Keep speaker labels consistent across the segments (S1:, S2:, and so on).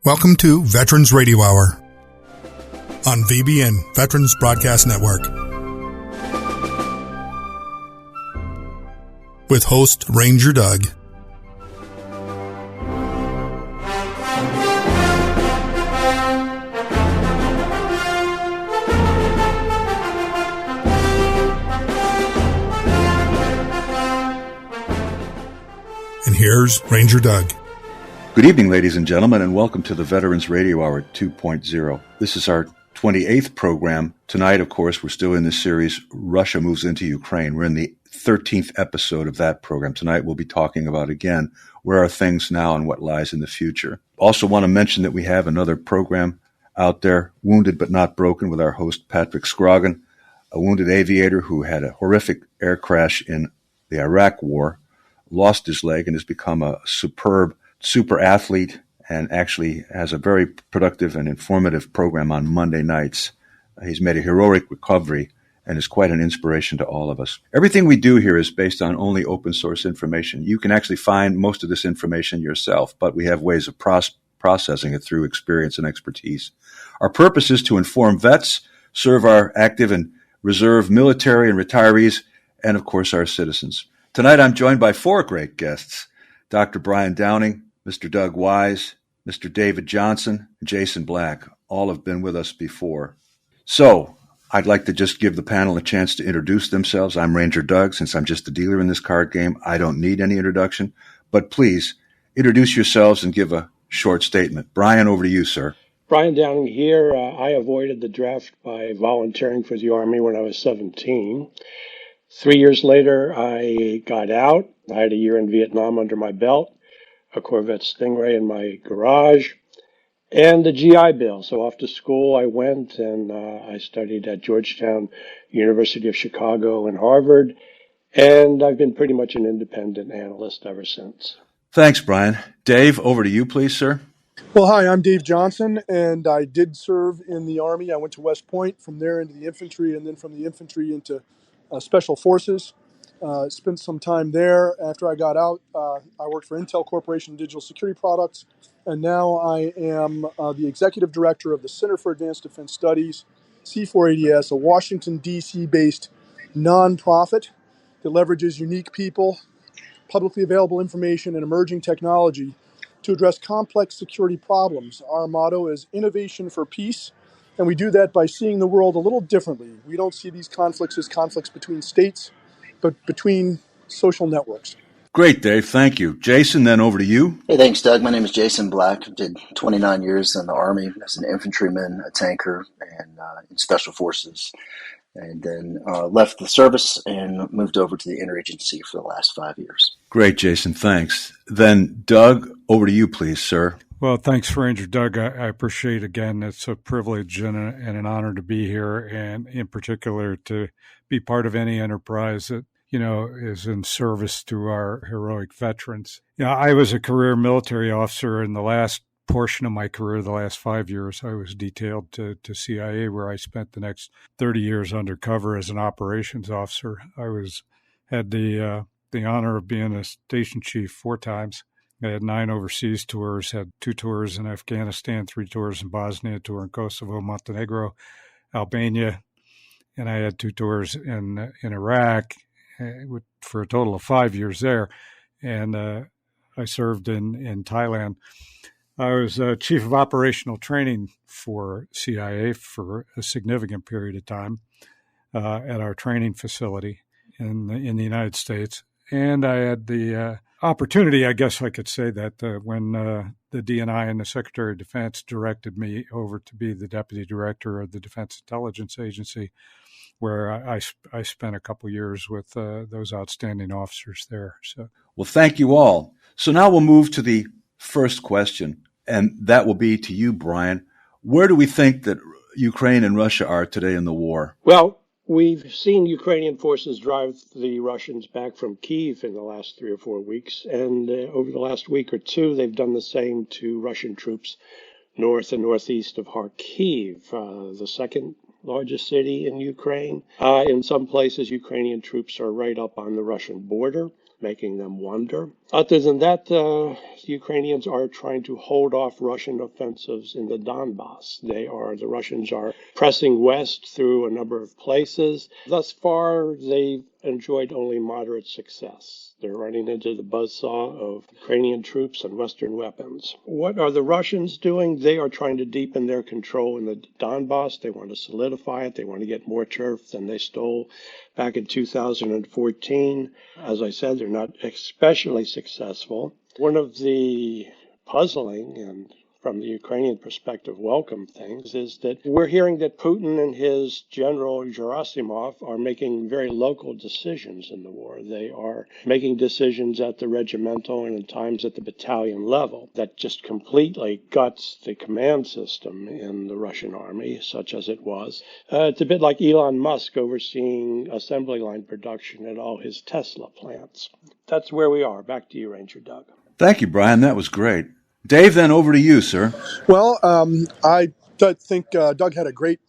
S1: Welcome to Veterans Radio Hour on VBN, Veterans Broadcast Network, with host Ranger Doug. And here's Ranger Doug.
S2: Good evening, ladies and gentlemen, and welcome to the Veterans Radio Hour 2.0. This is our 28th program. Tonight, of course, we're still in this series, Russia Moves into Ukraine. We're in the 13th episode of that program. Tonight, we'll be talking about, again, where are things now and what lies in the future. Also want to mention that we have another program out there, Wounded But Not Broken, with our host, Patrick Scroggin, a wounded aviator who had a horrific air crash in the Iraq War, lost his leg, and has become a superb super athlete, and actually has a very productive and informative program on Monday nights. He's made a heroic recovery and is quite an inspiration to all of us. Everything we do here is based on only open source information. You can actually find most of this information yourself, but we have ways of processing it through experience and expertise. Our purpose is to inform vets, serve our active and reserve military and retirees, and of course our citizens. Tonight I'm joined by four great guests: Dr. Brian Downing, Mr. Doug Wise, Mr. David Johnson, and Jason Black. All have been with us before. So I'd like to just give the panel a chance to introduce themselves. I'm Ranger Doug. Since I'm just a dealer in this card game, I don't need any introduction. But please introduce yourselves and give a short statement. Brian, over to you, sir.
S3: Brian Downing here. I avoided the draft by volunteering for the Army when I was 17. 3 years later, I got out. I had a year in Vietnam under my belt, a Corvette Stingray in my garage, and the GI Bill. So off to school I went, and I studied at Georgetown, University of Chicago, and Harvard, and I've been pretty much an independent analyst ever since.
S2: Thanks, Brian. Dave, over to you, please, sir.
S4: Well, hi, I'm Dave Johnson, and I did serve in the Army. I went to West Point, from there into the infantry, and then from the infantry into Special Forces. Spent some time there. After I got out, I worked for Intel Corporation Digital Security Products, and now I am the executive director of the Center for Advanced Defense Studies, C4ADS, a Washington, D.C.-based nonprofit that leverages unique people, publicly available information, and emerging technology to address complex security problems. Our motto is innovation for peace, and we do that by seeing the world a little differently. We don't see these conflicts as conflicts between states, but between social networks.
S2: Great, Dave. Thank you. Jason, then over to you.
S5: Hey, thanks, Doug. My name is Jason Black. I did 29 years in the Army as an infantryman, a tanker, and in Special Forces. And then left the service and moved over to the interagency for the last 5 years.
S2: Great, Jason. Thanks. Then, Doug, over to you, please, sir.
S6: Well, thanks, Ranger Doug. I appreciate, again, it's a privilege and an honor to be here, and in particular to be part of any enterprise that, is in service to our heroic veterans. I was a career military officer. In the last portion of my career, the last 5 years, I was detailed to CIA, where I spent the next 30 years undercover as an operations officer. I had the honor of being a station chief 4 times. I had 9 overseas tours, had 2 tours in Afghanistan, 3 tours in Bosnia, a tour in Kosovo, Montenegro, Albania, and I had 2 tours in Iraq for a total of 5 years there. And I served in Thailand. I was chief of operational training for CIA for a significant period of time at our training facility in the United States. And I had the opportunity, I guess I could say that, when the DNI and the Secretary of Defense directed me over to be the Deputy Director of the Defense Intelligence Agency, where I spent a couple years with those outstanding officers there. So,
S2: well, thank you all. So now we'll move to the first question, and that will be to you, Brian. Where do we think that Ukraine and Russia are today in the war?
S3: Well, we've seen Ukrainian forces drive the Russians back from Kyiv in the last 3 or 4 weeks, and over the last week or two, they've done the same to Russian troops north and northeast of Kharkiv, the second largest city in Ukraine. In some places, Ukrainian troops are right up on the Russian border. making them wonder. Other than that, the Ukrainians are trying to hold off Russian offensives in the Donbass. The Russians are pressing west through a number of places. Thus far, they've enjoyed only moderate success. They're running into the buzzsaw of Ukrainian troops and Western weapons. What are the Russians doing? They are trying to deepen their control in the Donbass. They want to solidify it. They want to get more turf than they stole back in 2014. As I said, they're not especially successful. One of the puzzling and from the Ukrainian perspective, welcome things is that we're hearing that Putin and his general Gerasimov are making very local decisions in the war. They are making decisions at the regimental and at times at the battalion level that just completely guts the command system in the Russian army, such as it was. It's a bit like Elon Musk overseeing assembly line production at all his Tesla plants. That's where we are. Back to you, Ranger Doug.
S2: Thank you, Brian. That was great. Dave, then over to you, sir.
S4: Well, I think Doug had a great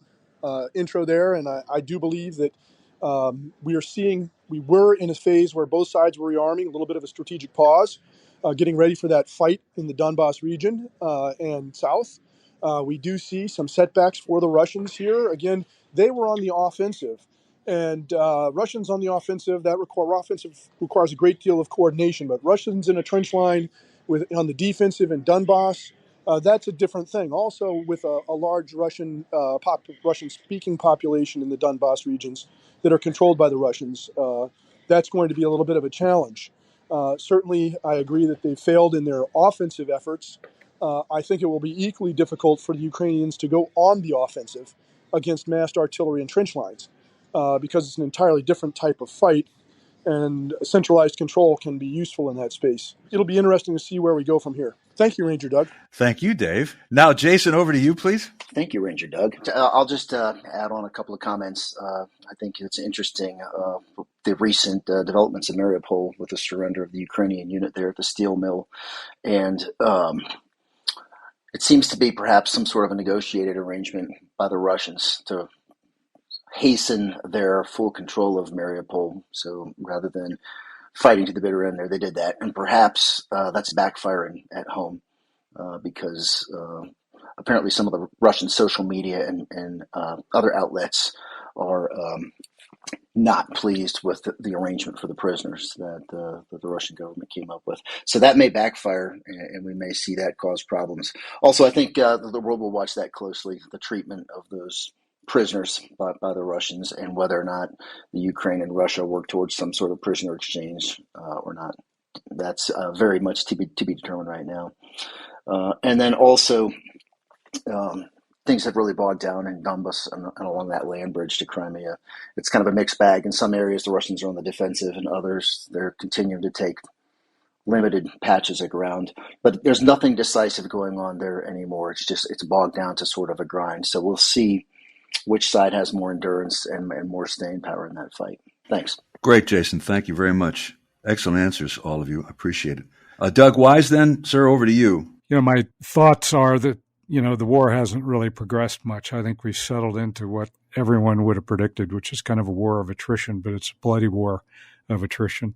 S4: intro there, and I do believe that we were in a phase where both sides were rearming, a little bit of a strategic pause, getting ready for that fight in the Donbass region and south. We do see some setbacks for the Russians here. Again, they were on the offensive, and Russians on the offensive, offensive requires a great deal of coordination, but Russians in a trench line on the defensive in Donbass, that's a different thing. Also, with a large Russian-speaking population in the Donbass regions that are controlled by the Russians, that's going to be a little bit of a challenge. Certainly, I agree that they failed in their offensive efforts. I think it will be equally difficult for the Ukrainians to go on the offensive against massed artillery and trench lines because it's an entirely different type of fight. And centralized control can be useful in that space. It'll be interesting to see where we go from here. Thank you, Ranger Doug.
S2: Thank you, Dave. Now, Jason, over to you, please.
S5: Thank you, Ranger Doug. I'll just add on a couple of comments. I think it's interesting, the recent developments in Mariupol with the surrender of the Ukrainian unit there at the steel mill. And it seems to be perhaps some sort of a negotiated arrangement by the Russians to hasten their full control of Mariupol. So rather than fighting to the bitter end there, they did that. And perhaps that's backfiring at home because apparently some of the Russian social media and other outlets are not pleased with the arrangement for the prisoners that the Russian government came up with. So that may backfire, and we may see that cause problems. Also, I think the world will watch that closely, the treatment of those prisoners by the Russians and whether or not the Ukraine and Russia work towards some sort of prisoner exchange or not. That's very much to be determined right now. And then also, things have really bogged down in Donbass and along that land bridge to Crimea. It's kind of a mixed bag. In some areas, the Russians are on the defensive, and others, they're continuing to take limited patches of ground. But there's nothing decisive going on there anymore. It's bogged down to sort of a grind. So we'll see which side has more endurance and more staying power in that fight. Thanks.
S2: Great, Jason. Thank you very much. Excellent answers, all of you. I appreciate it. Doug Wise, then, sir, over to you.
S6: My thoughts are that, the war hasn't really progressed much. I think we've settled into what everyone would have predicted, which is kind of a war of attrition, but it's a bloody war of attrition.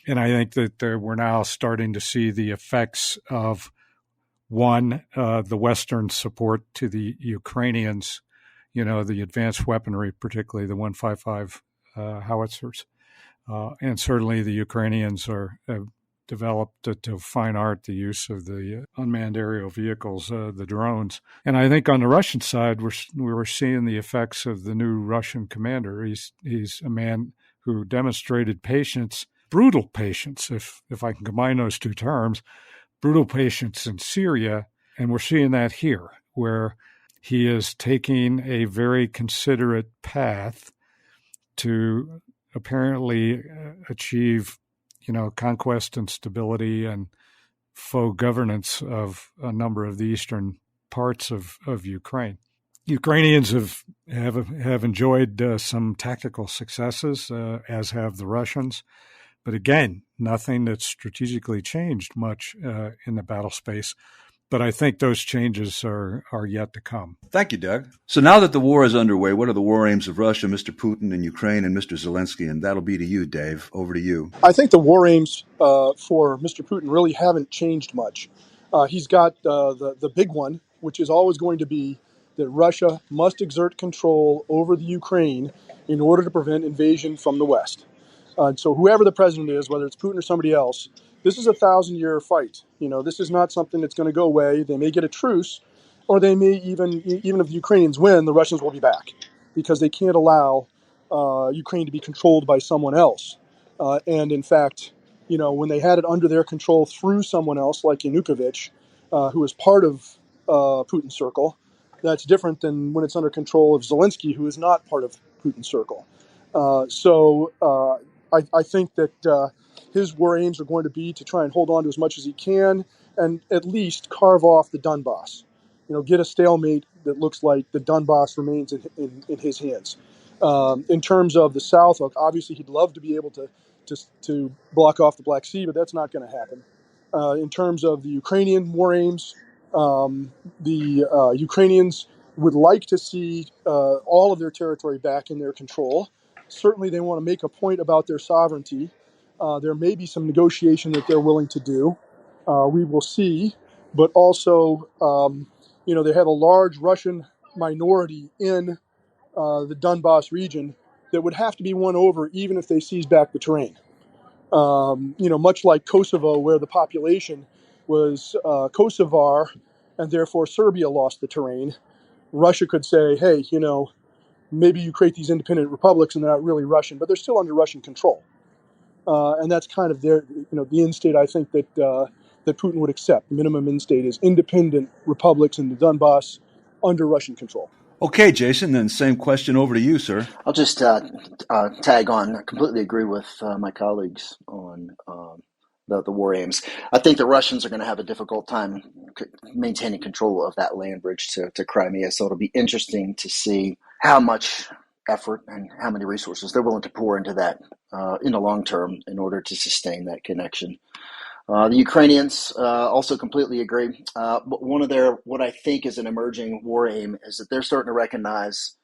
S6: And I think that we're now starting to see the effects of, one, the Western support to the Ukrainians, the advanced weaponry, particularly the 155 howitzers. And certainly the Ukrainians have developed to fine art the use of the unmanned aerial vehicles, the drones. And I think on the Russian side, we're seeing the effects of the new Russian commander. He's a man who demonstrated patience, brutal patience, if I can combine those two terms, brutal patience in Syria. And we're seeing that here, where he is taking a very considerate path to apparently achieve, conquest and stability and faux governance of a number of the eastern parts of Ukraine. Ukrainians have enjoyed some tactical successes, as have the Russians. But again, nothing that's strategically changed much in the battle space. But I think those changes are yet to come.
S2: Thank you, Doug. So now that the war is underway, what are the war aims of Russia, Mr. Putin, and Ukraine, and Mr. Zelensky? And that'll be to you, Dave. Over to you.
S4: I think the war aims for Mr. Putin really haven't changed much. He's got the big one, which is always going to be that Russia must exert control over the Ukraine in order to prevent invasion from the West. So whoever the president is, whether it's Putin or somebody else, this is a 1,000-year fight. This is not something that's going to go away. They may get a truce, or they may even if the Ukrainians win, the Russians will be back because they can't allow Ukraine to be controlled by someone else. And in fact, when they had it under their control through someone else like Yanukovych, who was part of Putin's circle, that's different than when it's under control of Zelensky, who is not part of Putin's circle. I think that his war aims are going to be to try and hold on to as much as he can and at least carve off the Donbass. Get a stalemate that looks like the Donbass remains in his hands. In terms of the South, obviously he'd love to be able to block off the Black Sea, but that's not going to happen. In terms of the Ukrainian war aims, the Ukrainians would like to see all of their territory back in their control. Certainly they want to make a point about their sovereignty. There may be some negotiation that they're willing to do. We will see. But also, they have a large Russian minority in the Donbass region that would have to be won over even if they seize back the terrain. Much like Kosovo, where the population was Kosovar and therefore Serbia lost the terrain, Russia could say, hey, maybe you create these independent republics and they're not really Russian, but they're still under Russian control. And that's kind of the end state I think that Putin would accept. Minimum end state is independent republics in the Donbass under Russian control.
S2: Okay, Jason, then same question over to you, sir.
S5: I'll just tag on. I completely agree with my colleagues on the war aims. I think the Russians are going to have a difficult time maintaining control of that land bridge to Crimea. So it'll be interesting to see how much effort and how many resources they're willing to pour into that in the long term in order to sustain that connection. The Ukrainians also completely agree. But one of what I think is an emerging war aim is that they're starting to recognize,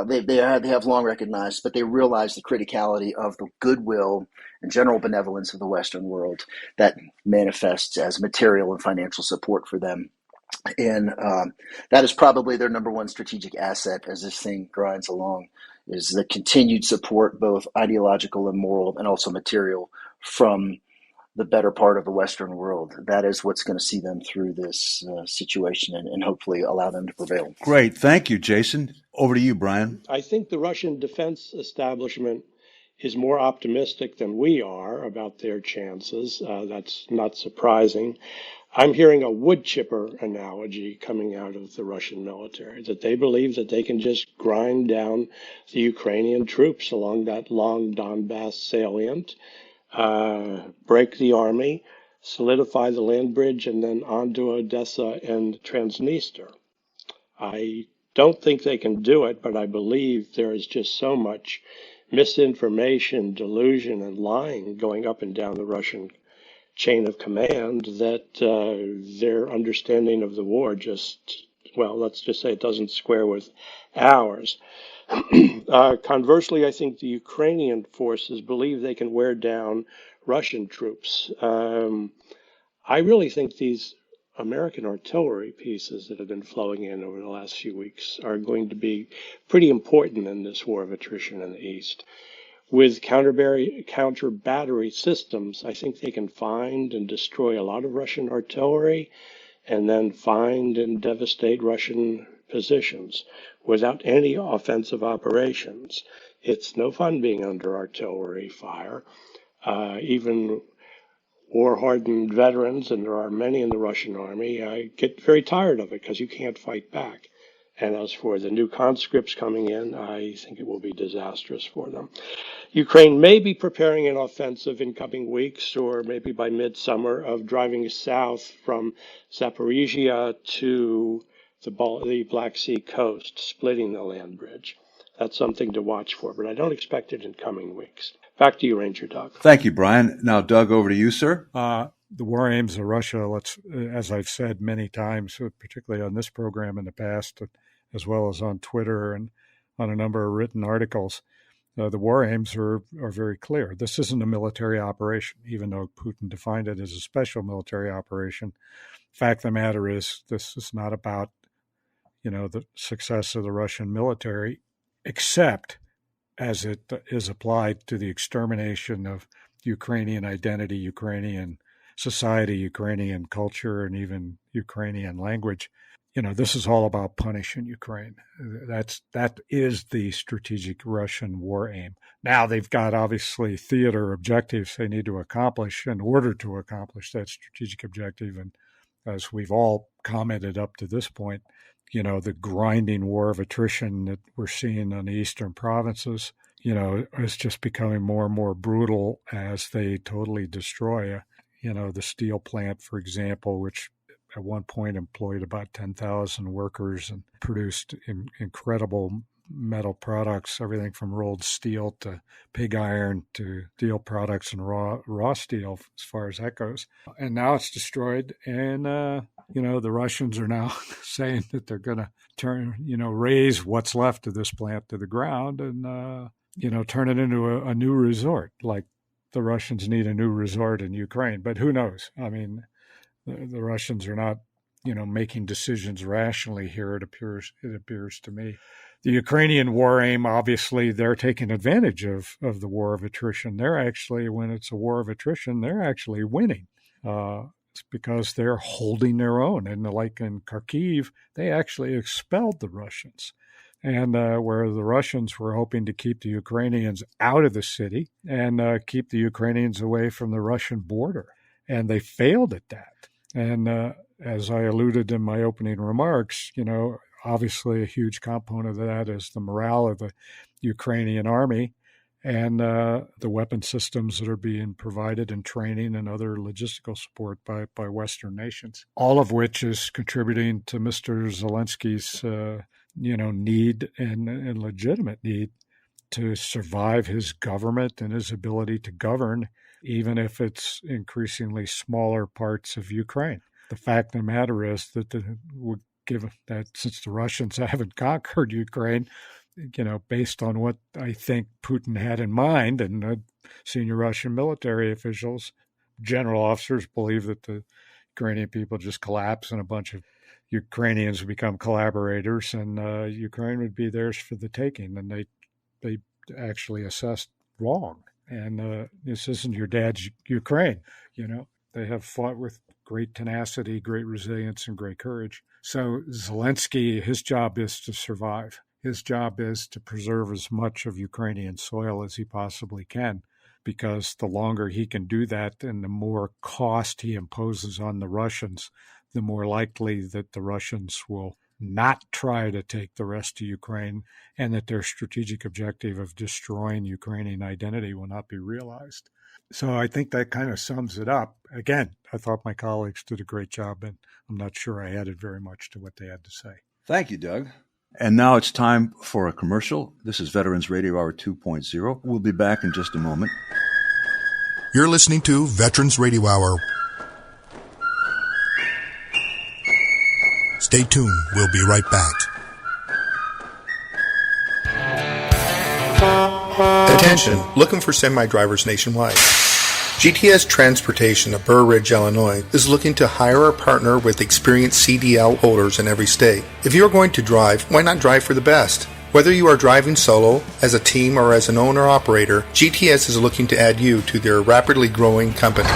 S5: they have long recognized, but they realize the criticality of the goodwill and general benevolence of the Western world that manifests as material and financial support for them. And that is probably their number one strategic asset as this thing grinds along, is the continued support, both ideological and moral, and also material from the better part of the Western world. That is what's going to see them through this situation and hopefully allow them to prevail.
S2: Great. Thank you, Jason. Over to you, Brian.
S3: I think the Russian defense establishment is more optimistic than we are about their chances. That's not surprising. I'm hearing a wood chipper analogy coming out of the Russian military, that they believe that they can just grind down the Ukrainian troops along that long Donbass salient, break the army, solidify the land bridge, and then on to Odessa and Transnistria. I don't think they can do it, but I believe there is just so much misinformation, delusion, and lying going up and down the Russian chain of command that their understanding of the war let's just say it doesn't square with ours. Conversely, I think the Ukrainian forces believe they can wear down Russian troops. I really think these American artillery pieces that have been flowing in over the last few weeks are going to be pretty important in this war of attrition in the East. With counter battery systems, I think they can find and destroy a lot of Russian artillery and then find and devastate Russian positions without any offensive operations. It's no fun being under artillery fire. Even war-hardened veterans, and there are many in the Russian army, get very tired of it because you can't fight back. And as for the new conscripts coming in, I think it will be disastrous for them. Ukraine may be preparing an offensive in coming weeks, or maybe by midsummer, of driving south from Zaporizhia to the Black Sea coast, splitting the land bridge. That's something to watch for, but I don't expect it in coming weeks. Back to you, Ranger Doug.
S2: Thank you, Brian. Now, Doug, over to you, sir.
S6: the war aims of Russia, as I've said many times, particularly on this program in the past, as well as on Twitter and on a number of written articles, the war aims are very clear. This isn't a military operation, even though Putin defined it as a special military operation. Fact of the matter is, this is not about, the success of the Russian military, except as it is applied to the extermination of Ukrainian identity, Ukrainian society, Ukrainian culture, and even Ukrainian language. This is all about punishing Ukraine. That is the strategic Russian war aim. Now they've got obviously theater objectives they need to accomplish in order to accomplish that strategic objective. And as we've all commented up to this point, the grinding war of attrition that we're seeing on the eastern provinces, is just becoming more and more brutal as they totally destroy, the steel plant, for example, which at one point employed about 10,000 workers and produced incredible metal products, everything from rolled steel to pig iron to steel products and raw steel, as far as that goes. And now it's destroyed. And, the Russians are now saying that they're going to raise what's left of this plant to the ground and, turn it into a new resort, like the Russians need a new resort in Ukraine. But who knows? I mean, the Russians are not, making decisions rationally here, it appears to me. The Ukrainian war aim, obviously, they're taking advantage of the war of attrition. They're actually, when it's a war of attrition, they're actually winning. It's because they're holding their own. And like in Kharkiv, they actually expelled the Russians. And where the Russians were hoping to keep the Ukrainians out of the city and keep the Ukrainians away from the Russian border. And they failed at that. And as I alluded in my opening remarks, obviously a huge component of that is the morale of the Ukrainian army and the weapon systems that are being provided and training and other logistical support by Western nations, all of which is contributing to Mr. Zelensky's, need and legitimate need to survive his government and his ability to govern, even if it's increasingly smaller parts of Ukraine. The fact of the matter is that given that since the Russians haven't conquered Ukraine, based on what I think Putin had in mind, and senior Russian military officials, general officers believe that the Ukrainian people just collapse and a bunch of Ukrainians become collaborators and Ukraine would be theirs for the taking. And they actually assessed wrong. And this isn't your dad's Ukraine. They have fought with great tenacity, great resilience, and great courage. So Zelensky, his job is to survive. His job is to preserve as much of Ukrainian soil as he possibly can, because the longer he can do that and the more cost he imposes on the Russians, the more likely that the Russians will not try to take the rest of Ukraine and that their strategic objective of destroying Ukrainian identity will not be realized. So I think that kind of sums it up. Again, I thought my colleagues did a great job, and I'm not sure I added very much to what they had to say.
S2: Thank you, Doug. And now it's time for a commercial. This is Veterans Radio Hour 2.0. We'll be back in just a moment.
S1: You're listening to Veterans Radio Hour. Stay tuned. We'll be right back.
S7: Attention, looking for semi-drivers nationwide. GTS Transportation of Burr Ridge, Illinois is looking to hire or partner with experienced CDL holders in every state. If you are going to drive, why not drive for the best? Whether you are driving solo, as a team, or as an owner-operator, GTS is looking to add you to their rapidly growing company.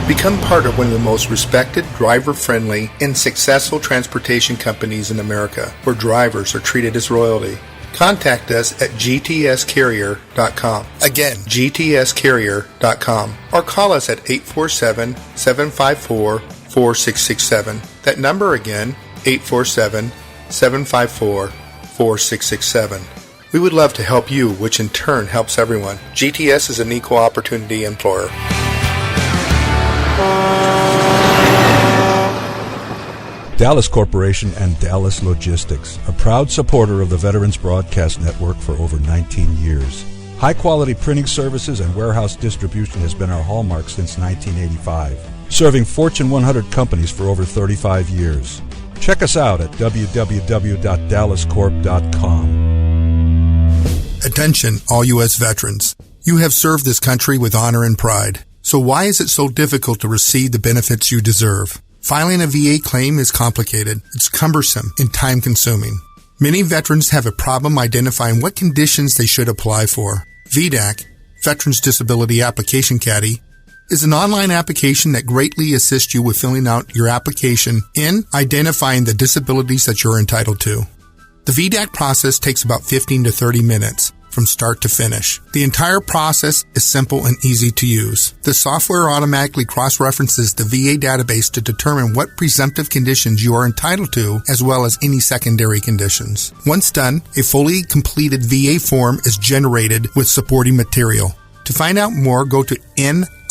S7: Become part of one of the most respected, driver-friendly, and successful transportation companies in America, where drivers are treated as royalty. Contact us at gtscarrier.com. Again, gtscarrier.com. Or call us at 847-754-4667. That number again, 847-754-4667. We would love to help you, which in turn helps everyone. GTS is an equal opportunity employer.
S8: Dallas Corporation and Dallas Logistics, a proud supporter of the Veterans Broadcast Network for over 19 years. High-quality printing services and warehouse distribution has been our hallmark since 1985, serving Fortune 100 companies for over 35 years. Check us out at www.dallascorp.com.
S1: Attention, all U.S. veterans. You have served this country with honor and pride. So why is it so difficult to receive the benefits you deserve? Filing a VA claim is complicated. It's cumbersome and time-consuming. Many veterans have a problem identifying what conditions they should apply for. VDAC, Veterans Disability Application Caddy, is an online application that greatly assists you with filling out your application and identifying the disabilities that you're entitled to. The VDAC process takes about 15 to 30 minutes from start to finish. The entire process is simple and easy to use. The software automatically cross-references the VA database to determine what presumptive conditions you are entitled to, as well as any secondary conditions. Once done, a fully completed VA form is generated with supporting material. To find out more, go to nifv.org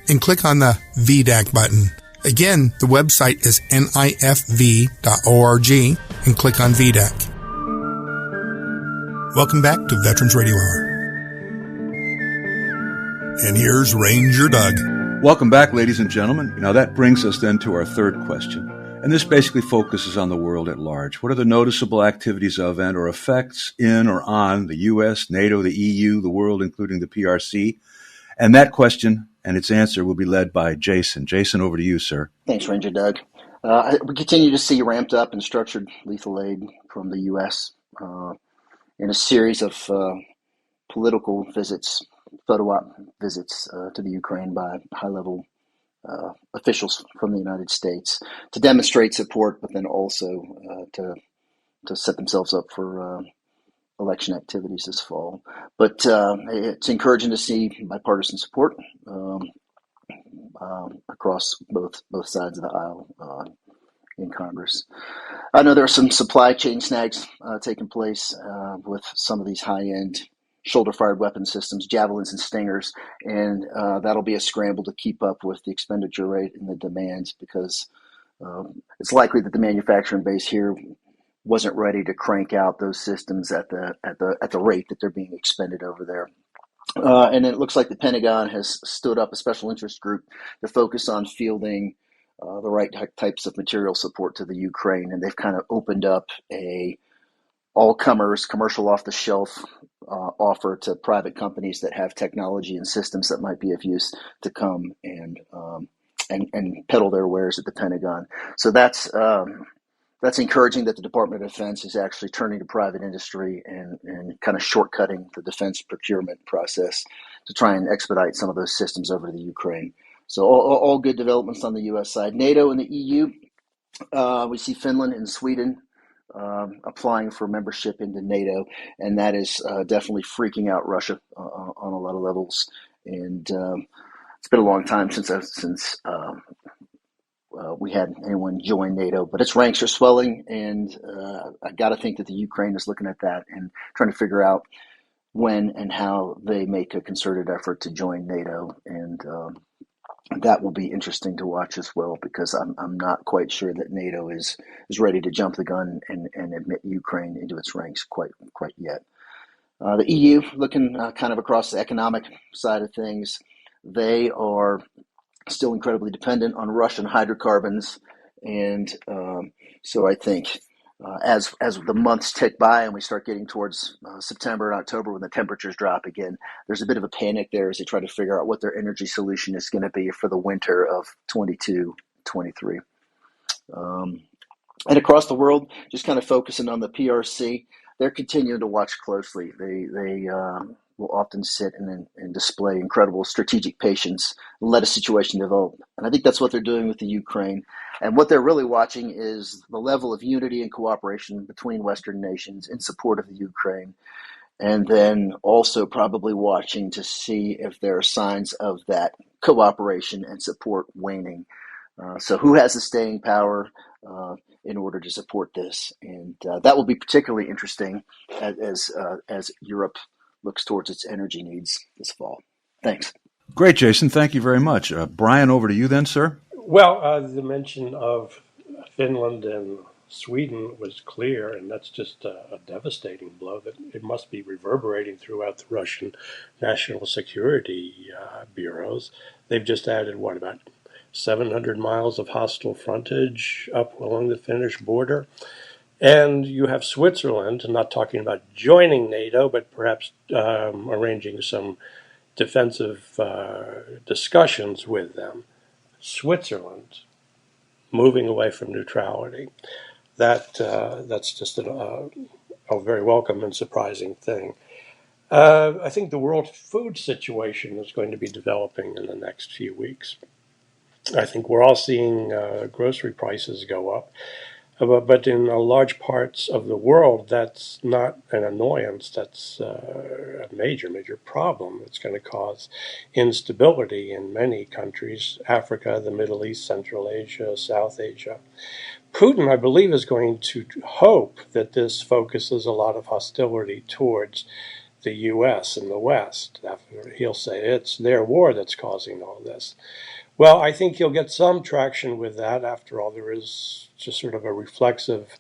S1: and click on the VDAC button. Again, the website is nifv.org and click on VDAC. Welcome back to Veterans Radio Hour. And here's Ranger Doug.
S2: Welcome back, ladies and gentlemen. Now that brings us then to our third question. And this basically focuses on the world at large. What are the noticeable activities of and or effects in or on the U.S., NATO, the EU, the world, including the PRC? And that question and its answer will be led by Jason. Jason, over to you, sir.
S5: Thanks, Ranger Doug. We continue to see ramped up and structured lethal aid from the U.S. In a series of political visits, photo op visits to the Ukraine by high-level officials from the United States to demonstrate support, but then also to set themselves up for election activities this fall. But it's encouraging to see bipartisan support across both sides of the aisle in Congress. I know there are some supply chain snags taking place with some of these high-end shoulder-fired weapon systems, javelins and stingers, and that'll be a scramble to keep up with the expenditure rate and the demands, because it's likely that the manufacturing base here wasn't ready to crank out those systems at the rate that they're being expended over there. And it looks like the Pentagon has stood up a special interest group to focus on fielding the right types of material support to the Ukraine, and they've kind of opened up a all-comers, commercial off-the-shelf offer to private companies that have technology and systems that might be of use to come and peddle their wares at the Pentagon. So that's encouraging that the Department of Defense is actually turning to private industry and kind of shortcutting the defense procurement process to try and expedite some of those systems over to the Ukraine. So all good developments on the U.S. side. NATO and the EU, we see Finland and Sweden applying for membership into NATO, and that is definitely freaking out Russia on a lot of levels. And it's been a long time since we had anyone join NATO, but its ranks are swelling, and I got to think that the Ukraine is looking at that and trying to figure out when and how they make a concerted effort to join NATO, and that will be interesting to watch as well, because I'm not quite sure that NATO is ready to jump the gun and admit Ukraine into its ranks quite yet. The EU, looking kind of across the economic side of things, they are still incredibly dependent on Russian hydrocarbons, and so I think as the months tick by and we start getting towards September and October, when the temperatures drop again, there's a bit of a panic there as they try to figure out what their energy solution is going to be for the winter of 22-23. And across the world, just kind of focusing on the PRC, they're continuing to watch closely. They will often sit and display incredible strategic patience and let a situation develop. And I think that's what they're doing with the Ukraine. And what they're really watching is the level of unity and cooperation between Western nations in support of the Ukraine. And then also probably watching to see if there are signs of that cooperation and support waning. So who has the staying power in order to support this? And that will be particularly interesting as Europe looks towards its energy needs this fall. Thanks.
S2: Great, Jason. Thank you very much. Brian, over to you then, sir.
S3: Well, the mention of Finland and Sweden was clear, and that's just a devastating blow that it must be reverberating throughout the Russian national security bureaus. They've just added, what, about 700 miles of hostile frontage up along the Finnish border. And you have Switzerland, not talking about joining NATO, but perhaps arranging some defensive discussions with them. Switzerland moving away from neutrality. That's just a very welcome and surprising thing. I think the world food situation is going to be developing in the next few weeks. I think we're all seeing grocery prices go up. But in large parts of the world, that's not an annoyance. That's a major, major problem. It's going to cause instability in many countries, Africa, the Middle East, Central Asia, South Asia. Putin, I believe, is going to hope that this focuses a lot of hostility towards the U.S. and the West. He'll say it's their war that's causing all this. Well, I think he'll get some traction with that. After all, there is just sort of a reflexive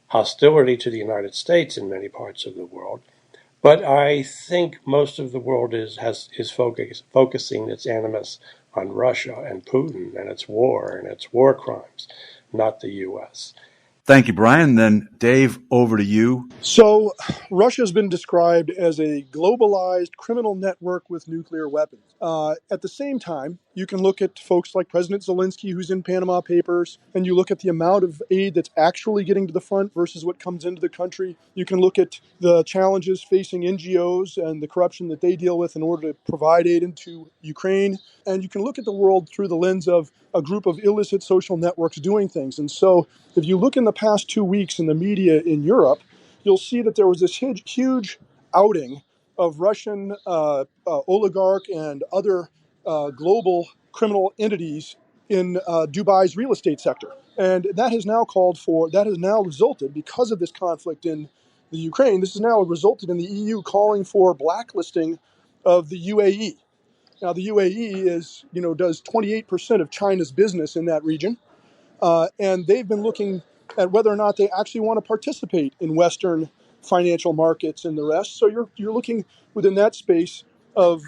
S3: hostility to the United States in many parts of the world. But I think most of the world is focusing its animus on Russia and Putin and its war and its war crimes, not the U.S.
S2: Thank you, Brian. Then, Dave, over to you.
S4: So, Russia has been described as a globalized criminal network with nuclear weapons. At the same time, you can look at folks like President Zelensky, who's in Panama Papers, and you look at the amount of aid that's actually getting to the front versus what comes into the country. You can look at the challenges facing NGOs and the corruption that they deal with in order to provide aid into Ukraine. And you can look at the world through the lens of a group of illicit social networks doing things. And so if you look in the past 2 weeks in the media in Europe, you'll see that there was this huge outing of Russian oligarch and other global criminal entities in Dubai's real estate sector. And that has now resulted, because of this conflict in the Ukraine, this has now resulted in the EU calling for blacklisting of the UAE. Now, the UAE does 28% of China's business in that region. And they've been looking at whether or not they actually want to participate in Western financial markets and the rest. So you're looking within that space of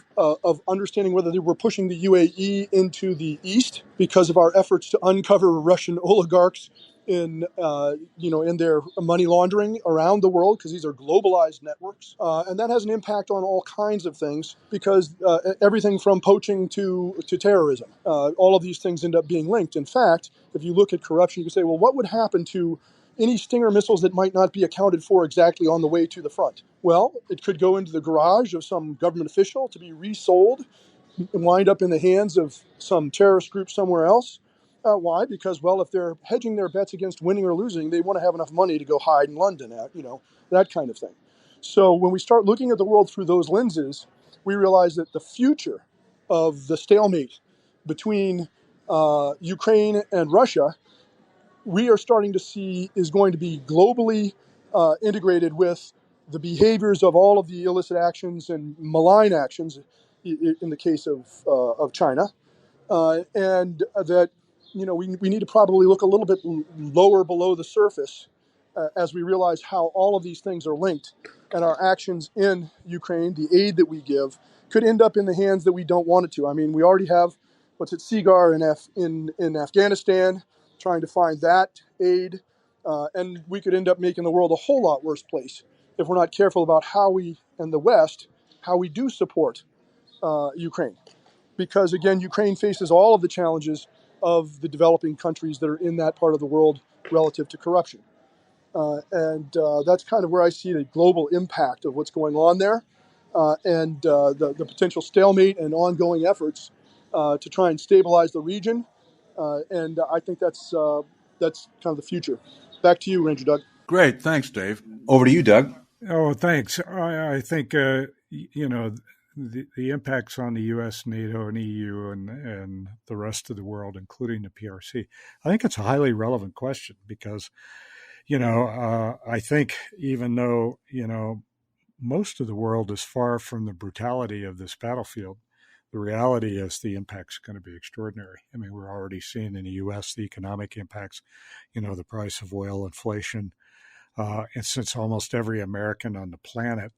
S4: understanding whether they were pushing the UAE into the East because of our efforts to uncover Russian oligarchs in their money laundering around the world, because these are globalized networks, and that has an impact on all kinds of things, because everything from poaching to terrorism, all of these things end up being linked. In fact, if you look at corruption, you can say, well, what would happen to any Stinger missiles that might not be accounted for exactly on the way to the front? Well, it could go into the garage of some government official to be resold and wind up in the hands of some terrorist group somewhere else. Why? Because, well, if they're hedging their bets against winning or losing, they want to have enough money to go hide in London, that kind of thing. So when we start looking at the world through those lenses, we realize that the future of the stalemate between Ukraine and Russia, we are starting to see is going to be globally integrated with the behaviors of all of the illicit actions and malign actions in the case of China. And that, we need to probably look a little bit lower below the surface as we realize how all of these things are linked, and our actions in Ukraine, the aid that we give, could end up in the hands that we don't want it to. I mean, we already have SIGAR in Afghanistan, trying to find that aid, and we could end up making the world a whole lot worse place if we're not careful about how we, in the West, how we do support Ukraine. Because, again, Ukraine faces all of the challenges of the developing countries that are in that part of the world relative to corruption. And that's kind of where I see the global impact of what's going on there, and the potential stalemate and ongoing efforts to try and stabilize the region. And I think that's kind of the future. Back to you, Ranger Doug.
S2: Great. Thanks, Dave. Over to you, Doug.
S6: Oh, thanks. I think, the impacts on the U.S., NATO, and EU, and the rest of the world, including the PRC, I think it's a highly relevant question because, I think even though, most of the world is far from the brutality of this battlefield, the reality is the impact's going to be extraordinary. I mean, we're already seeing in the U.S. the economic impacts, the price of oil, inflation. And since almost every American on the planet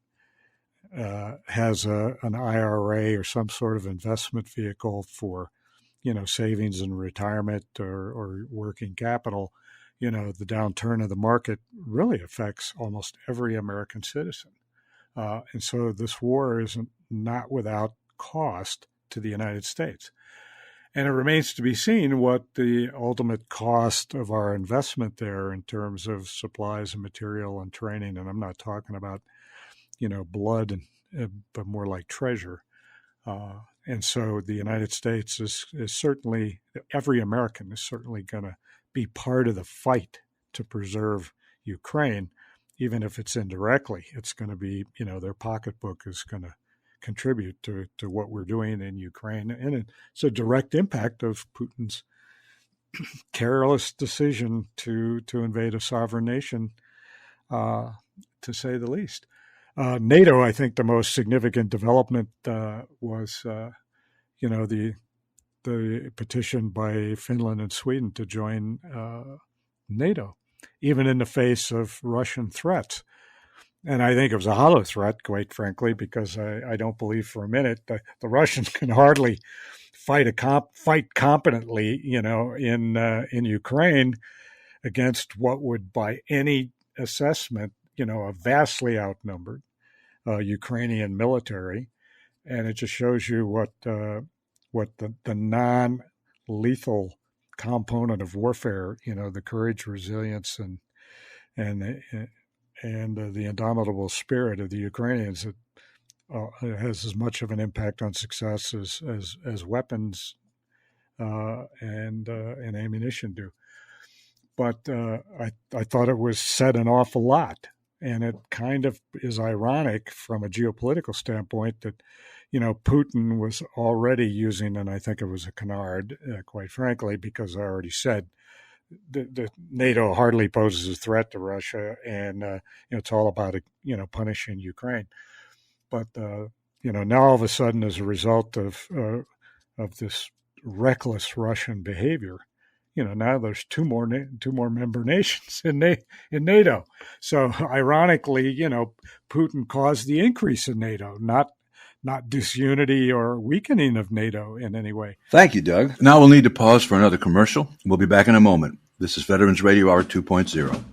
S6: has an IRA or some sort of investment vehicle for, savings and retirement or working capital, the downturn of the market really affects almost every American citizen. And so this war is not without cost to the United States. And it remains to be seen what the ultimate cost of our investment there in terms of supplies and material and training. And I'm not talking about, blood, but more like treasure. And so the United States is certainly, every American is certainly going to be part of the fight to preserve Ukraine, even if it's indirectly. It's going to be, their pocketbook is going to contribute to what we're doing in Ukraine. And it's a direct impact of Putin's careless decision to invade a sovereign nation, to say the least. NATO, I think the most significant development was, the petition by Finland and Sweden to join NATO, even in the face of Russian threats. And I think it was a hollow threat, quite frankly, because I don't believe for a minute that the Russians can hardly fight competently, in Ukraine against what would, by any assessment, a vastly outnumbered Ukrainian military. And it just shows you what the non-lethal component of warfare, the courage, resilience, and the indomitable spirit of the Ukrainians that has as much of an impact on success as weapons and ammunition do. But I thought it was said an awful lot, and it kind of is ironic from a geopolitical standpoint that Putin was already using, and I think it was a canard, quite frankly, because I already said the NATO hardly poses a threat to Russia, and it's all about punishing Ukraine. But now all of a sudden, as a result of this reckless Russian behavior, now there's two more member nations in NATO. So ironically, Putin caused the increase in NATO, not disunity or weakening of NATO in any way.
S2: Thank you, Doug. Now we'll need to pause for another commercial. We'll be back in a moment. This is Veterans Radio Hour 2.0.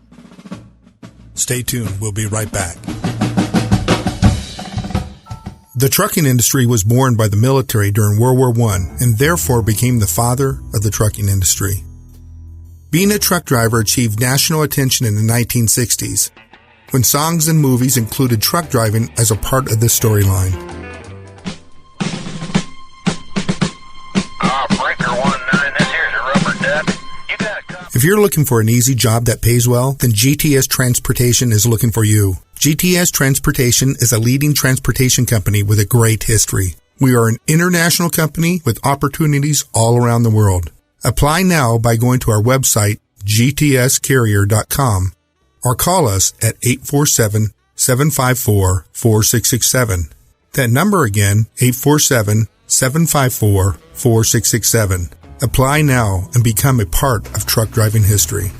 S1: Stay tuned. We'll be right back. The trucking industry was born by the military during World War I and therefore became the father of the trucking industry. Being a truck driver achieved national attention in the 1960s, when songs and movies included truck driving as a part of the storyline. If you're looking for an easy job that pays well, then GTS Transportation is looking for you. GTS Transportation is a leading transportation company with a great history. We are an international company with opportunities all around the world. Apply now by going to our website, gtscarrier.com, or call us at 847-754-4667. That number again, 847-754-4667. Apply now and become a part of truck driving history.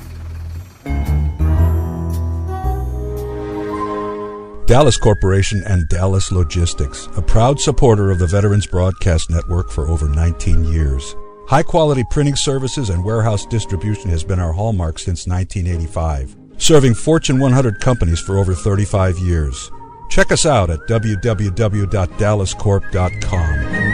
S8: Dallas Corporation and Dallas Logistics, a proud supporter of the Veterans Broadcast Network for over 19 years. High-quality printing services and warehouse distribution has been our hallmark since 1985, serving Fortune 100 companies for over 35 years. Check us out at www.dallascorp.com.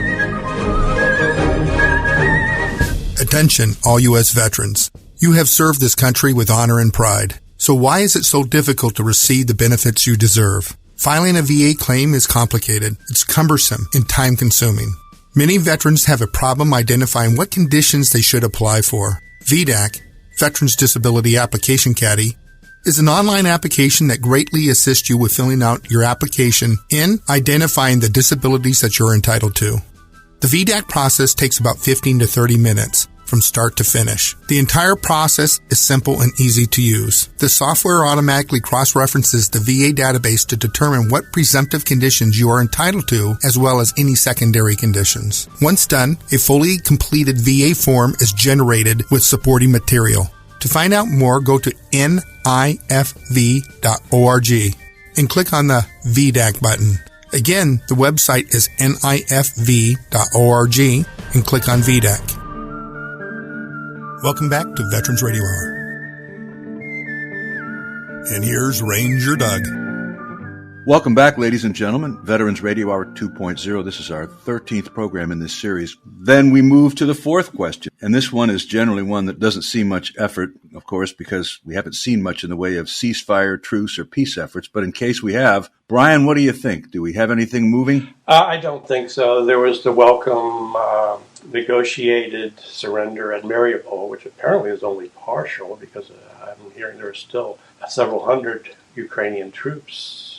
S1: Attention, all U.S. veterans. You have served this country with honor and pride. So why is it so difficult to receive the benefits you deserve? Filing a VA claim is complicated. It's cumbersome and time-consuming. Many veterans have a problem identifying what conditions they should apply for. VDAC, Veterans Disability Application Caddy, is an online application that greatly assists you with filling out your application and identifying the disabilities that you're entitled to. The VDAC process takes about 15 to 30 minutes. from start to finish. The entire process is simple and easy to use. The software automatically cross-references the VA database to determine what presumptive conditions you are entitled to, as well as any secondary conditions. Once done, a fully completed VA form is generated with supporting material. To find out more, go to nifv.org and click on the VDAC button. Again, the website is nifv.org and click on VDAC. Welcome back to Veterans Radio Hour. And here's Ranger Doug.
S2: Welcome back, ladies and gentlemen. Veterans Radio Hour 2.0. This is our 13th program in this series. Then we move to the fourth question. And this one is generally one that doesn't see much effort, of course, because we haven't seen much in the way of ceasefire, truce, or peace efforts. But in case we have, Brian, what do you think? Do we have anything moving?
S3: I don't think so. There was the welcome negotiated surrender at Mariupol, which apparently is only partial because I'm hearing there are still several hundred Ukrainian troops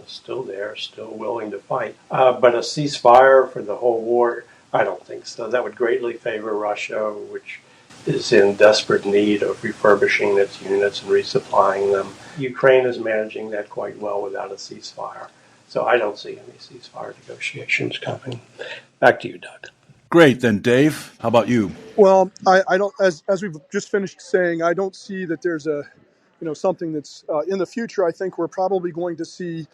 S3: still there, still willing to fight. But a ceasefire for the whole war, I don't think so. That would greatly favor Russia, which is in desperate need of refurbishing its units and resupplying them. Ukraine is managing that quite well without a ceasefire. So I don't see any ceasefire negotiations coming. Back to you, Doug.
S2: Great. Then, Dave, how about you?
S4: Well, I don't, as we've just finished saying, I don't see that there's something that's in the future. I think we're probably going to see,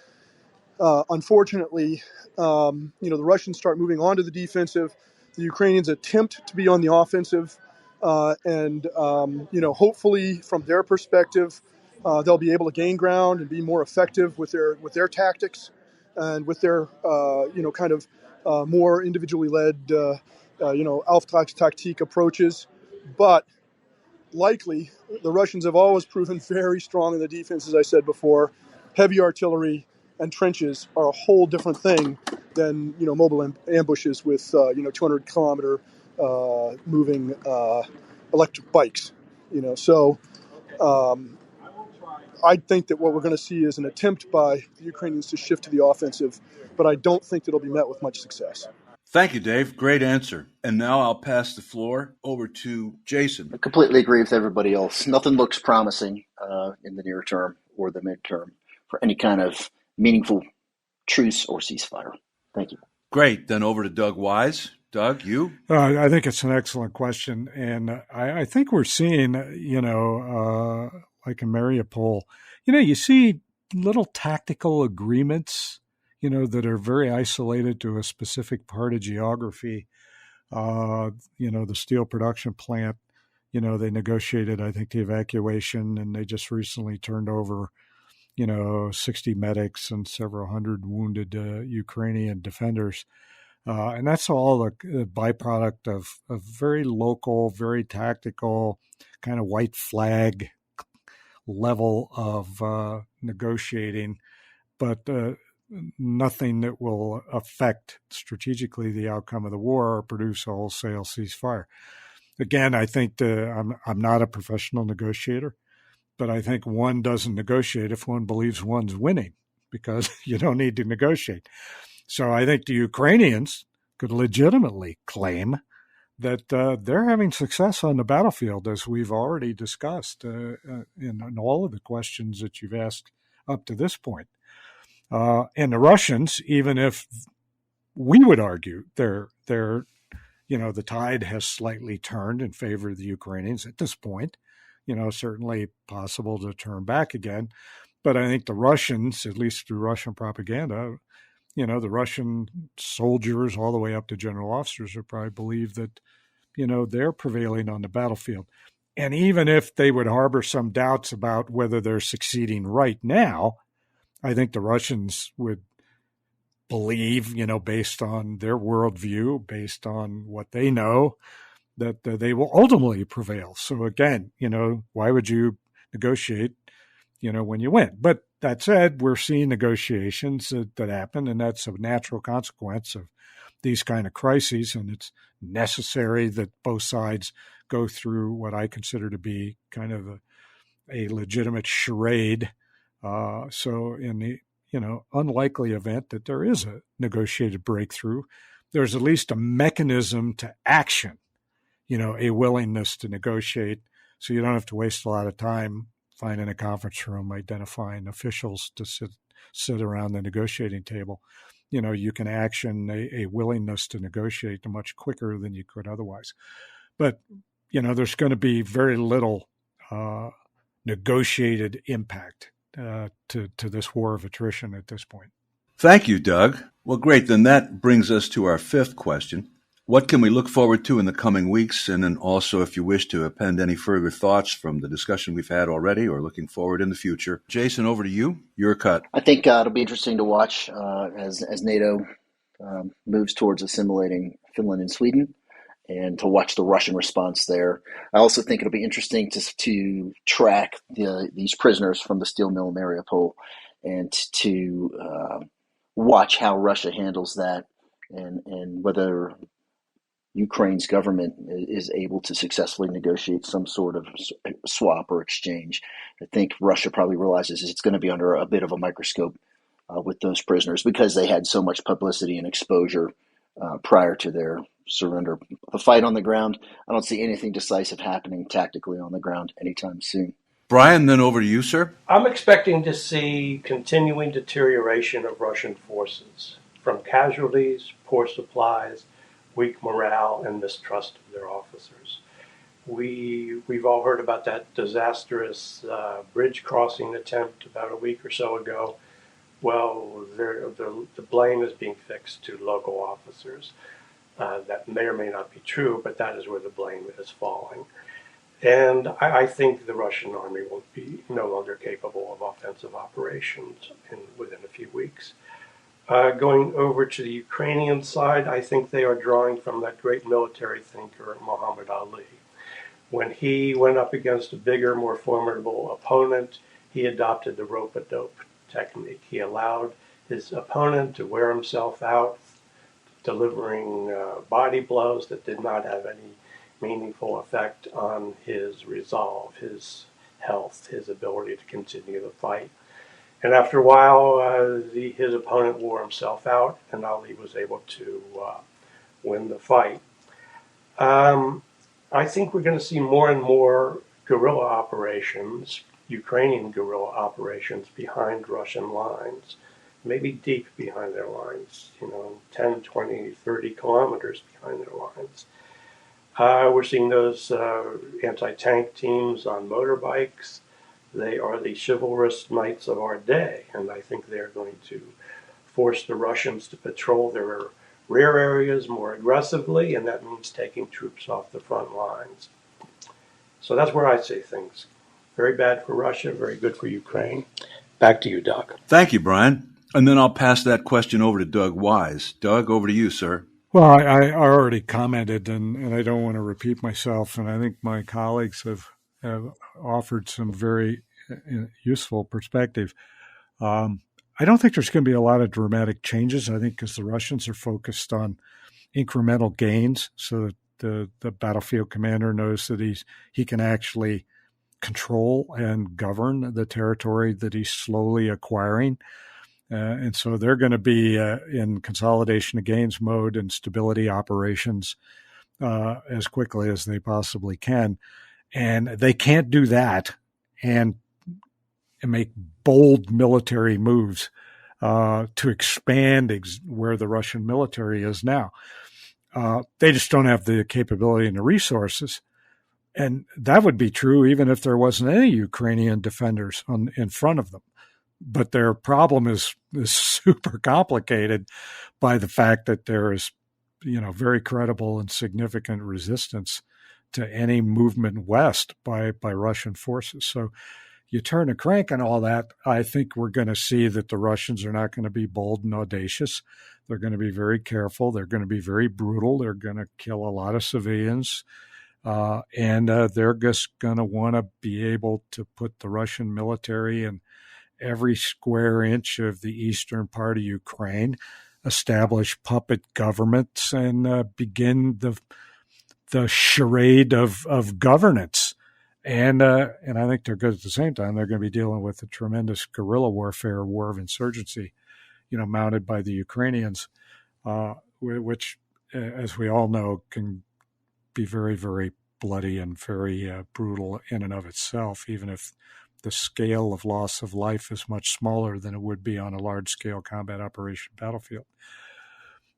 S4: unfortunately, the Russians start moving on to the defensive, the Ukrainians attempt to be on the offensive, and hopefully from their perspective, they'll be able to gain ground and be more effective with their tactics and with their more individually led Auftragstaktik approaches. But likely, the Russians have always proven very strong in the defense, as I said before. Heavy artillery and trenches are a whole different thing than mobile ambushes with 200-kilometer moving electric bikes. So I think that what we're going to see is an attempt by the Ukrainians to shift to the offensive, but I don't think it'll be met with much success.
S2: Thank you, Dave. Great answer. And now I'll pass the floor over to Jason.
S5: I completely agree with everybody else. Nothing looks promising in the near term or the midterm for any kind of meaningful truce or ceasefire. Thank you.
S2: Great. Then over to Doug Wise. Doug, you?
S6: I think it's an excellent question. And I think we're seeing, like in Mariupol, you see little tactical agreements that are very isolated to a specific part of geography. The steel production plant, they negotiated, I think, the evacuation, and they just recently turned over, 60 medics and several hundred wounded Ukrainian defenders. And that's all the byproduct of a very local, very tactical, kind of white flag level of negotiating, but nothing that will affect strategically the outcome of the war or produce a wholesale ceasefire. Again, I think I'm not a professional negotiator, but I think one doesn't negotiate if one believes one's winning, because you don't need to negotiate. So I think the Ukrainians could legitimately claim that they're having success on the battlefield, as we've already discussed in all of the questions that you've asked up to this point. And the Russians, even if we would argue they're the tide has slightly turned in favor of the Ukrainians at this point, certainly possible to turn back again. But I think the Russians, at least through Russian propaganda, the Russian soldiers all the way up to general officers would probably believe that, they're prevailing on the battlefield. And even if they would harbor some doubts about whether they're succeeding right now, I think the Russians would believe, based on their worldview, based on what they know, that they will ultimately prevail. So again, why would you negotiate, when you win? But that said, we're seeing negotiations that happen, and that's a natural consequence of these kind of crises, and it's necessary that both sides go through what I consider to be kind of a legitimate charade. So in the unlikely event that there is a negotiated breakthrough, there's at least a mechanism to action a willingness to negotiate. So you don't have to waste a lot of time finding a conference room, identifying officials to sit around the negotiating table. You can action a willingness to negotiate much quicker than you could otherwise. But, there's going to be very little negotiated impact to this war of attrition at this point.
S2: Thank you, Doug. Well, great. Then that brings us to our fifth question. What can we look forward to in the coming weeks? And then also, if you wish to append any further thoughts from the discussion we've had already or looking forward in the future. Jason, over to you. Your cut.
S5: I think it'll be interesting to watch as NATO moves towards assimilating Finland and Sweden, and to watch the Russian response there. I also think it'll be interesting to track these prisoners from the steel mill in Mariupol, and to watch how Russia handles that, and whether Ukraine's government is able to successfully negotiate some sort of swap or exchange. I think Russia probably realizes it's going to be under a bit of a microscope with those prisoners, because they had so much publicity and exposure prior to their surrender. The fight on the ground, I don't see anything decisive happening tactically on the ground anytime soon.
S2: Brian, then over to you, sir.
S3: I'm expecting to see continuing deterioration of Russian forces, from casualties, poor supplies, weak morale, and mistrust of their officers. We've all heard about that disastrous bridge crossing attempt about a week or so ago. Well, the blame is being fixed to local officers. That may or may not be true, but that is where the blame is falling. And I think the Russian army will be no longer capable of offensive operations within a few weeks. Going over to the Ukrainian side, I think they are drawing from that great military thinker, Muhammad Ali. When he went up against a bigger, more formidable opponent, he adopted the rope-a-dope technique. He allowed his opponent to wear himself out, delivering body blows that did not have any meaningful effect on his resolve, his health, his ability to continue the fight. And after a while, his opponent wore himself out, and Ali was able to win the fight. I think we're going to see more and more guerrilla operations, Ukrainian guerrilla operations behind Russian lines, maybe deep behind their lines, 10, 20, 30 kilometers behind their lines. We're seeing those anti-tank teams on motorbikes. They are the chivalrous knights of our day, and I think they're going to force the Russians to patrol their rear areas more aggressively, and that means taking troops off the front lines. So that's where I see things. Very bad for Russia, very good for Ukraine. Back to you, Doug.
S2: Thank you, Brian. And then I'll pass that question over to Doug Wise. Doug, over to you, sir.
S6: Well, I already commented, and I don't want to repeat myself, and I think my colleagues have offered some very useful perspective. I don't think there's going to be a lot of dramatic changes, I think, because the Russians are focused on incremental gains, so that the battlefield commander knows that he can actually control and govern the territory that he's slowly acquiring. And so they're going to be in consolidation of gains mode and stability operations as quickly as they possibly can. And they can't do that and make bold military moves to expand where the Russian military is now. They just don't have the capability and the resources. And that would be true even if there wasn't any Ukrainian defenders in front of them. But their problem is super complicated by the fact that there is, very credible and significant resistance to any movement west by Russian forces. So you turn a crank on all that, I think we're going to see that the Russians are not going to be bold and audacious. They're going to be very careful. They're going to be very brutal. They're going to kill a lot of civilians. And they're just going to want to be able to put the Russian military in every square inch of the eastern part of Ukraine, establish puppet governments, and begin the charade of governance. And I think they're good at the same time. They're going to be dealing with the tremendous guerrilla warfare, war of insurgency, mounted by the Ukrainians, which, as we all know, can be very, very bloody and very brutal in and of itself, even if the scale of loss of life is much smaller than it would be on a large-scale combat operation battlefield.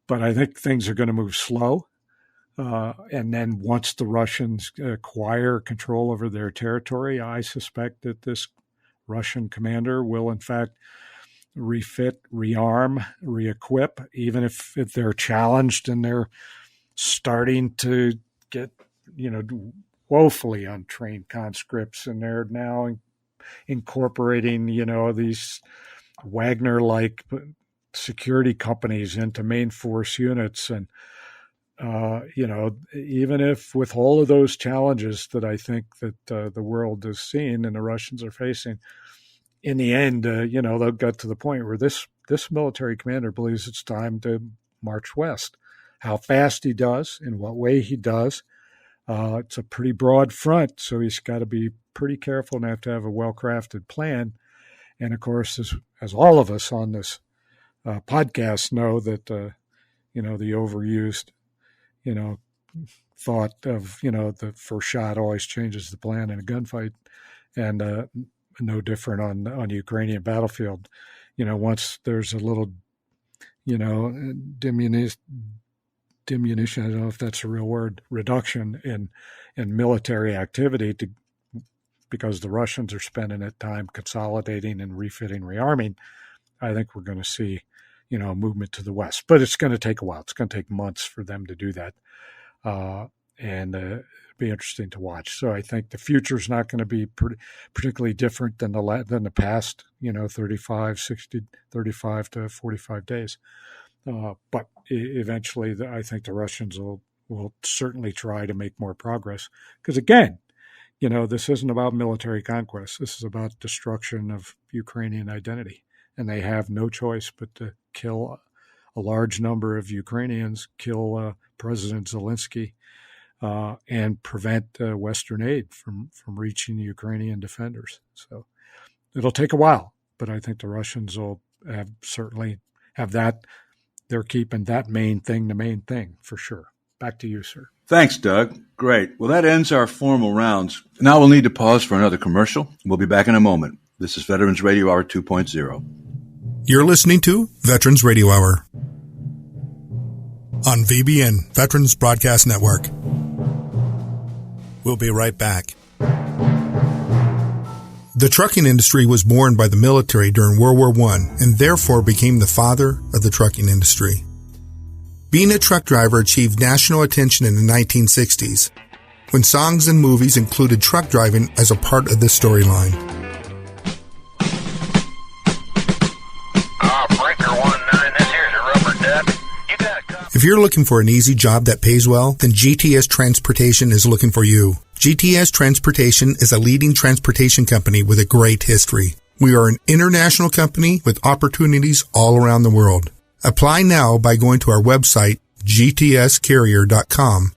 S6: But I think things are going to move slow. And then once the Russians acquire control over their territory, I suspect that this Russian commander will, in fact, refit, rearm, re-equip, even if they're challenged and they're starting to get, woefully untrained conscripts, and they're now incorporating, these Wagner-like security companies into main force units. And, even if with all of those challenges that I think that the world is seeing and the Russians are facing, in the end, they'll get to the point where this military commander believes it's time to march west. How fast he does, in what way he does, it's a pretty broad front, so he's got to be pretty careful and have to have a well-crafted plan. And, of course, as all of us on this podcast know, that, the overused, thought of, the first shot always changes the plan in a gunfight, and no different on the Ukrainian battlefield. Once there's a little, diminution, I don't know if that's a real word, reduction in military activity because the Russians are spending that time consolidating and refitting, rearming, I think we're going to see, a movement to the west. But it's going to take a while. It's going to take months for them to do that. And it'll be interesting to watch. So I think the future is not going to be particularly different than the past, 35 to 45 days. But eventually, I think the Russians will certainly try to make more progress. Because again, this isn't about military conquest. This is about destruction of Ukrainian identity. And they have no choice but to kill a large number of Ukrainians, kill President Zelensky, and prevent Western aid from reaching Ukrainian defenders. So it'll take a while, but I think the Russians will certainly have that. They're keeping that main thing the main thing for sure. Back to you, sir.
S2: Thanks, Doug. Great. Well, that ends our formal rounds. Now we'll need to pause for another commercial. We'll be back in a moment. This is Veterans Radio Hour 2.0.
S1: You're listening to Veterans Radio Hour on VBN, Veterans Broadcast Network. We'll be right back. The trucking industry was born by the military during World War I and therefore became the father of the trucking industry. Being a truck driver achieved national attention in the 1960s, when songs and movies included truck driving as a part of the storyline. If you're looking for an easy job that pays well, then GTS Transportation is looking for you. GTS Transportation is a leading transportation company with a great history. We are an international company with opportunities all around the world. Apply now by going to our website, gtscarrier.com,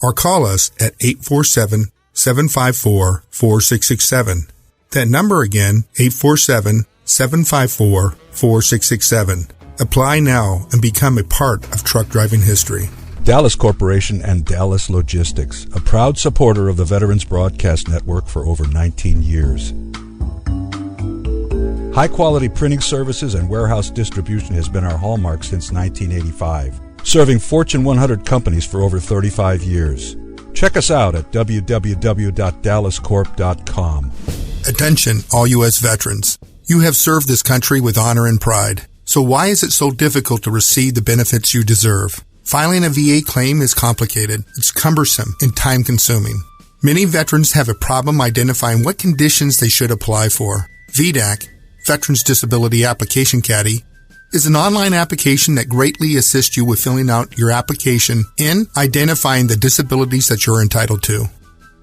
S1: or call us at 847-754-4667. That number again, 847-754-4667. Apply now and become a part of truck driving history.
S8: Dallas Corporation and Dallas Logistics, a proud supporter of the Veterans Broadcast Network for over 19 years. High-quality printing services and warehouse distribution has been our hallmark since 1985, serving Fortune 100 companies for over 35 years. Check us out at www.dallascorp.com.
S1: Attention, all U.S. veterans. You have served this country with honor and pride. So why is it so difficult to receive the benefits you deserve? Filing a VA claim is complicated. It's cumbersome and time-consuming. Many veterans have a problem identifying what conditions they should apply for. VDAC, Veterans Disability Application Caddy, is an online application that greatly assists you with filling out your application and identifying the disabilities that you're entitled to.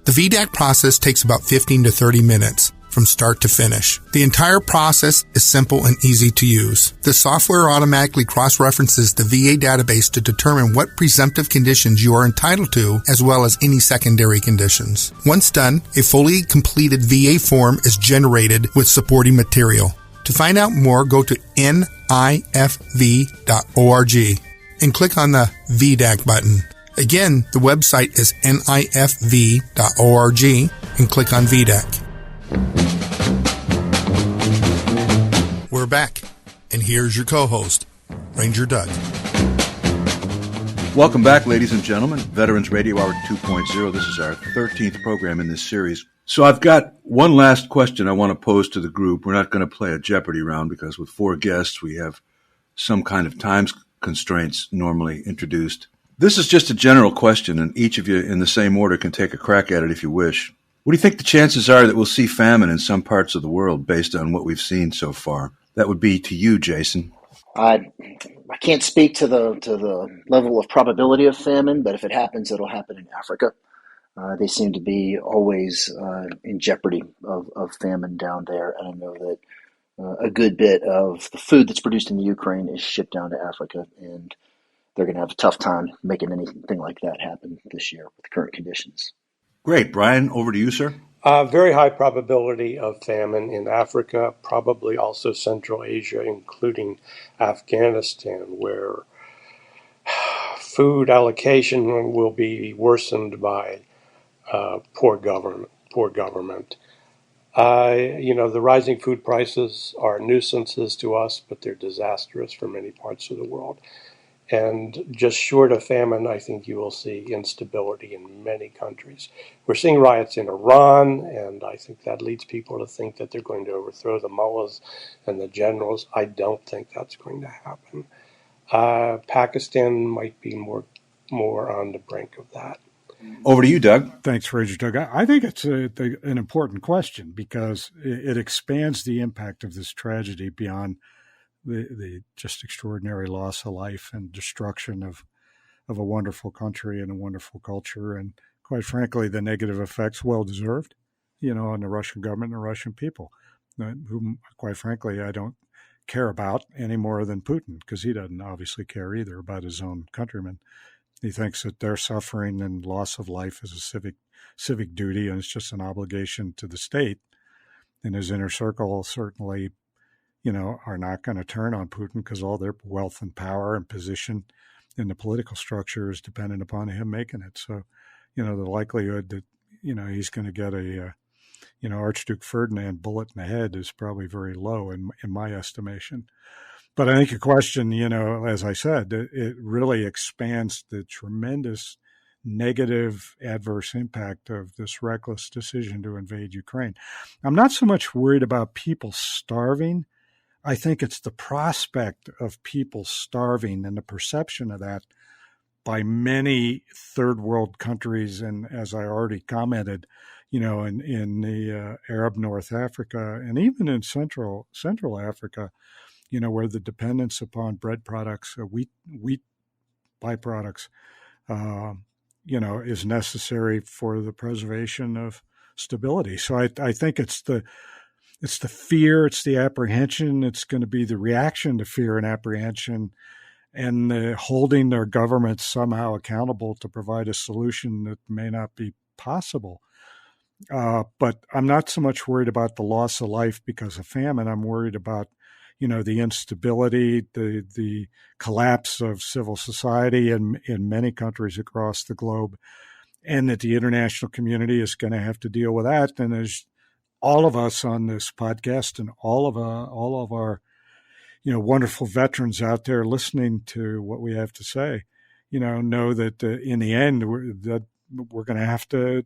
S1: The VDAC process takes about 15 to 30 minutes from start to finish. The entire process is simple and easy to use. The software automatically cross-references the VA database to determine what presumptive conditions you are entitled to, as well as any secondary conditions. Once done, a fully completed VA form is generated with supporting material. To find out more, go to nifv.org and click on the VDAC button. Again, the website is nifv.org and click on VDAC. We're back, and here's your co-host, Ranger Doug.
S2: Welcome back, ladies and gentlemen. Veterans Radio Hour 2.0. This is our 13th program in this series. So I've got one last question I want to pose to the group. We're not going to play a Jeopardy round because with 4 guests, we have some kind of time constraints normally introduced. This is just a general question, and each of you in the same order can take a crack at it if you wish. What do you think the chances are that we'll see famine in some parts of the world based on what we've seen so far? That would be to you, Jason.
S5: I can't speak to the level of probability of famine, but if it happens, it'll happen in Africa. They seem to be always in jeopardy of famine down there, and I know that a good bit of the food that's produced in the Ukraine is shipped down to Africa, and they're going to have a tough time making anything like that happen this year with the current conditions.
S2: Great. Brian, over to you, sir.
S3: Very high probability of famine in Africa, probably also Central Asia, including Afghanistan, where food allocation will be worsened by poor government. The rising food prices are nuisances to us, but they're disastrous for many parts of the world. And just short of famine, I think you will see instability in many countries. We're seeing riots in Iran, and I think that leads people to think that they're going to overthrow the mullahs and the generals. I don't think that's going to happen. Pakistan might be more on the brink of that.
S2: Over to you, Doug.
S6: Thanks, Ranger Doug. I think it's an important question because it expands the impact of this tragedy beyond the just extraordinary loss of life and destruction of a wonderful country and a wonderful culture, and quite frankly, the negative effects, well deserved, on the Russian government and the Russian people, whom, quite frankly, I don't care about any more than Putin, because he doesn't obviously care either about his own countrymen. He thinks that their suffering and loss of life is a civic duty, and it's just an obligation to the state. And his inner circle certainly are not going to turn on Putin because all their wealth and power and position in the political structure is dependent upon him making it. So, the likelihood that, he's going to get a, Archduke Ferdinand bullet in the head is probably very low in my estimation. But I think your question, as I said, it really expands the tremendous negative adverse impact of this reckless decision to invade Ukraine. I'm not so much worried about people starving. I think it's the prospect of people starving and the perception of that by many third world countries. And as I already commented, in the Arab North Africa and even in Central Africa, where the dependence upon bread products, wheat byproducts, is necessary for the preservation of stability. So I think it's the fear, it's the apprehension, it's going to be the reaction to fear and apprehension, and holding their governments somehow accountable to provide a solution that may not be possible. But I'm not so much worried about the loss of life because of famine. I'm worried about, the instability, the collapse of civil society in many countries across the globe, and that the international community is going to have to deal with that. And as all of us on this podcast and all of our wonderful veterans out there listening to what we have to say, know that in the end we're going to have to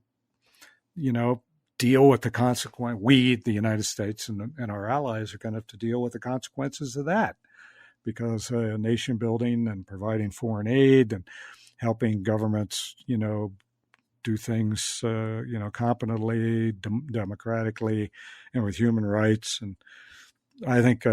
S6: deal with the consequence. We, the United States and our allies, are going to have to deal with the consequences of that, because nation building and providing foreign aid and helping governments do things, competently, democratically, and with human rights. And I think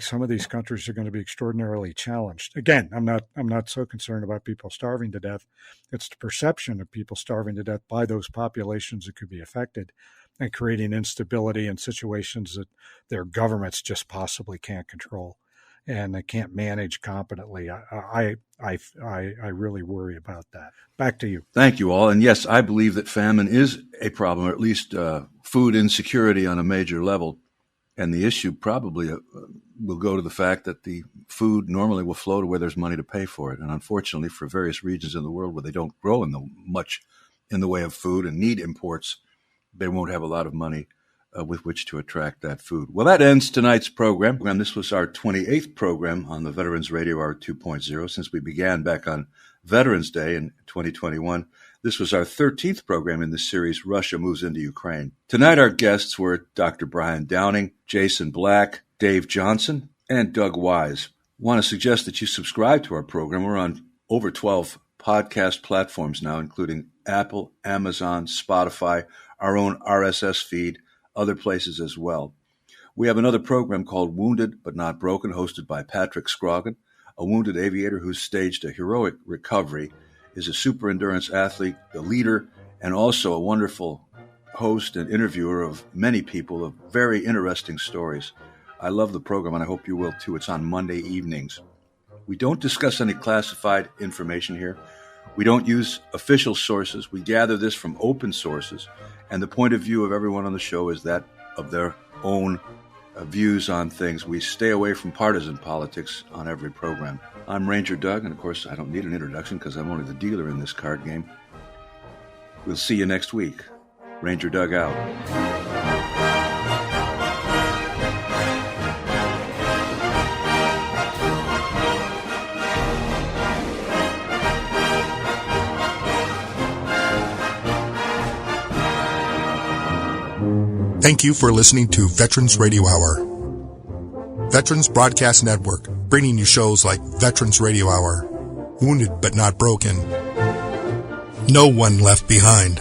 S6: some of these countries are going to be extraordinarily challenged. Again, I'm not so concerned about people starving to death. It's the perception of people starving to death by those populations that could be affected, and creating instability in situations that their governments just possibly can't control and they can't manage competently. I really worry about that. Back to you.
S2: Thank you all. And yes, I believe that famine is a problem, or at least food insecurity on a major level. And the issue probably will go to the fact that the food normally will flow to where there's money to pay for it. And unfortunately, for various regions in the world where they don't grow much in the way of food and need imports, they won't have a lot of money with which to attract that food. Well, that ends tonight's program. This was our 28th program on the Veterans Radio Hour 2.0 since we began back on Veterans Day in 2021. This was our 13th program in the series, Russia Moves into Ukraine. Tonight, our guests were Dr. Brian Downing, Jason Black, Dave Johnson, and Doug Wise. I want to suggest that you subscribe to our program. We're on over 12 podcast platforms now, including Apple, Amazon, Spotify, our own RSS feed, other places as well. We have another program called Wounded But Not Broken, hosted by Patrick Scroggin, a wounded aviator who's staged a heroic recovery, is a super endurance athlete, a leader, and also a wonderful host and interviewer of many people of very interesting stories. I love the program, and I hope you will too. It's on Monday evenings. We don't discuss any classified information here. We don't use official sources. We gather this from open sources, and the point of view of everyone on the show is that of their own views on things. We stay away from partisan politics on every program. I'm Ranger Doug, and of course, I don't need an introduction because I'm only the dealer in this card game. We'll see you next week. Ranger Doug out.
S1: Thank you for listening to Veterans Radio Hour. Veterans Broadcast Network, bringing you shows like Veterans Radio Hour, Wounded But Not Broken, No One Left Behind,